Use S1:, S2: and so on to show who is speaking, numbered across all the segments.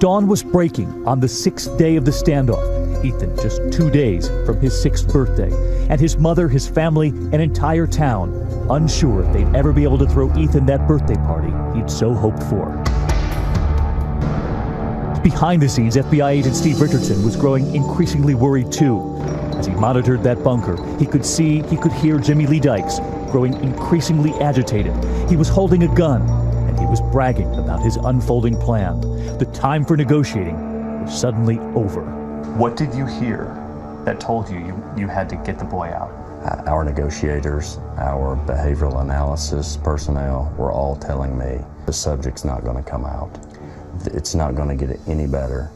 S1: Dawn was breaking on the 6th day of the standoff. Ethan just 2 days from his 6th birthday, and his mother, his family, an entire town, unsure if they'd ever be able to throw Ethan that birthday party he'd so hoped for. Behind the scenes, FBI agent Steve Richardson was growing increasingly worried too. As he monitored that bunker, he could hear Jimmy Lee Dykes growing increasingly agitated. He was holding a gun, and he was bragging about his unfolding plan. The time for negotiating was suddenly over.
S2: What did you hear that told you had to get the boy out?
S3: Our negotiators, our behavioral analysis personnel were all telling me the subject's not going to come out. It's not going to get any better.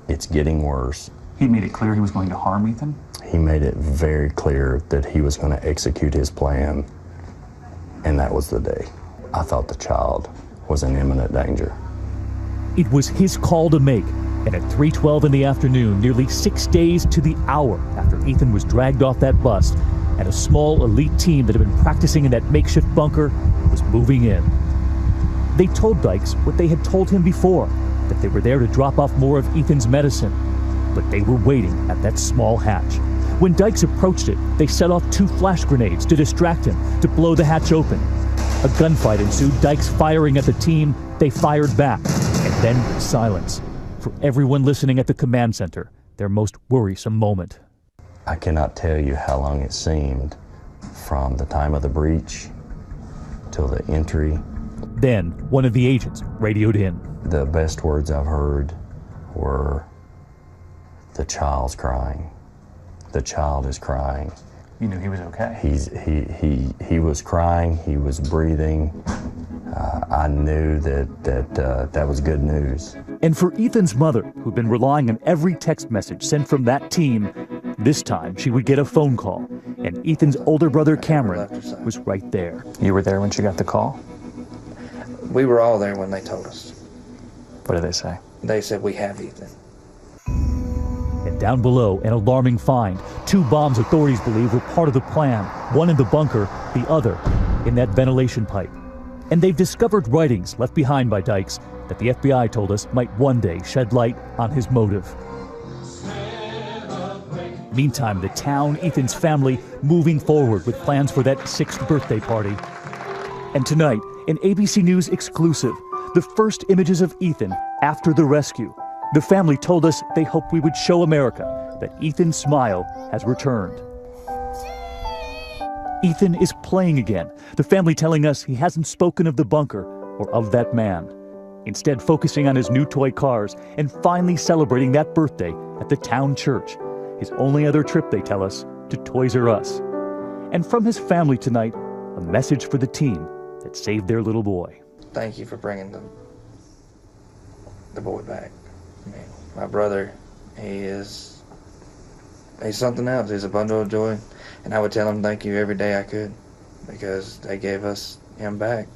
S3: It's getting worse.
S2: He made it clear he was going to harm Ethan?
S3: He made it very clear that he was going to execute his plan, and that was the day. I thought the child was in imminent danger.
S1: It was his call to make, and at 3:12 in the afternoon, nearly 6 days to the hour after Ethan was dragged off that bus, and a small elite team that had been practicing in that makeshift bunker was moving in. They told Dykes what they had told him before, that they were there to drop off more of Ethan's medicine, but they were waiting at that small hatch. When Dykes approached it, they set off 2 flash grenades to distract him, to blow the hatch open. A gunfight ensued, Dykes firing at the team. They fired back, and then silence. For everyone listening at the command center, their most worrisome moment.
S3: I cannot tell you how long it seemed from the time of the breach till the entry.
S1: Then one of the agents radioed in.
S3: The best words I've heard were, "The child's crying. The child is crying."
S2: You knew he was okay?
S3: He was crying, he was breathing. I knew that was good news.
S1: And for Ethan's mother, who'd been relying on every text message sent from that team, this time she would get a phone call, and Ethan's older brother Cameron was right there.
S2: You were there when she got the call?
S4: We were all there when they told us.
S2: What did they say?
S4: They said, "We have Ethan."
S1: And down below, an alarming find. 2 bombs authorities believe were part of the plan, one in the bunker, the other in that ventilation pipe. And they've discovered writings left behind by Dykes that the FBI told us might one day shed light on his motive. Meantime, the town, Ethan's family, moving forward with plans for that 6th birthday party. And tonight, an ABC News exclusive, the first images of Ethan after the rescue. The family told us they hoped we would show America that Ethan's smile has returned. Ethan is playing again, the family telling us he hasn't spoken of the bunker or of that man. Instead, focusing on his new toy cars and finally celebrating that birthday at the town church. His only other trip, they tell us, to Toys R Us. And from his family tonight, a message for the team that saved their little boy.
S4: Thank you for bringing the boy back. I mean, my brother, he's something else. He's a bundle of joy. And I would tell him thank you every day I could, because they gave us him back.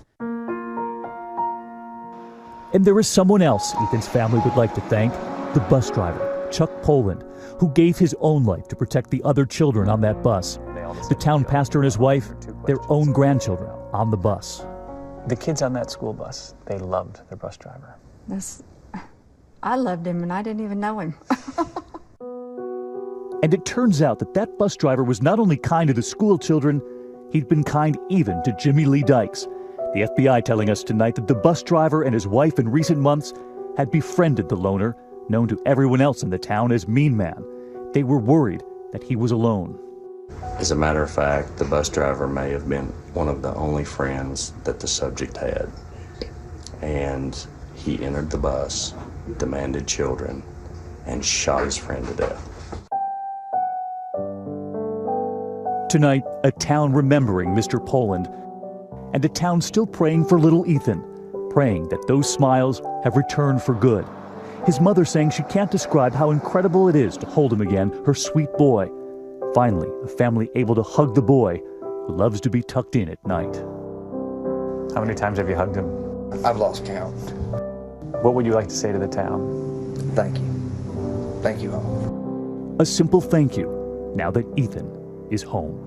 S1: And there is someone else Ethan's family would like to thank, the bus driver, Chuck Poland, who gave his own life to protect the other children on that bus. The town pastor and his wife, their own grandchildren on the bus.
S2: The kids on that school bus, they loved their bus driver.
S5: I loved him and I didn't even know him.
S1: And it turns out that that bus driver was not only kind to the school children, he'd been kind even to Jimmy Lee Dykes. The FBI telling us tonight that the bus driver and his wife in recent months had befriended the loner, known to everyone else in the town as Mean Man. They were worried that he was alone.
S3: As a matter of fact, the bus driver may have been one of the only friends that the subject had. And he entered the bus, demanded children, and shot his friend to death.
S1: Tonight, a town remembering Mr. Poland, and a town still praying for little Ethan, praying that those smiles have returned for good. His mother saying she can't describe how incredible it is to hold him again, her sweet boy. Finally, a family able to hug the boy who loves to be tucked in at night.
S2: How many times have you hugged him?
S4: I've lost count.
S2: What would you like to say to the town?
S4: Thank you. Thank you all.
S1: A simple thank you, now that Ethan is home.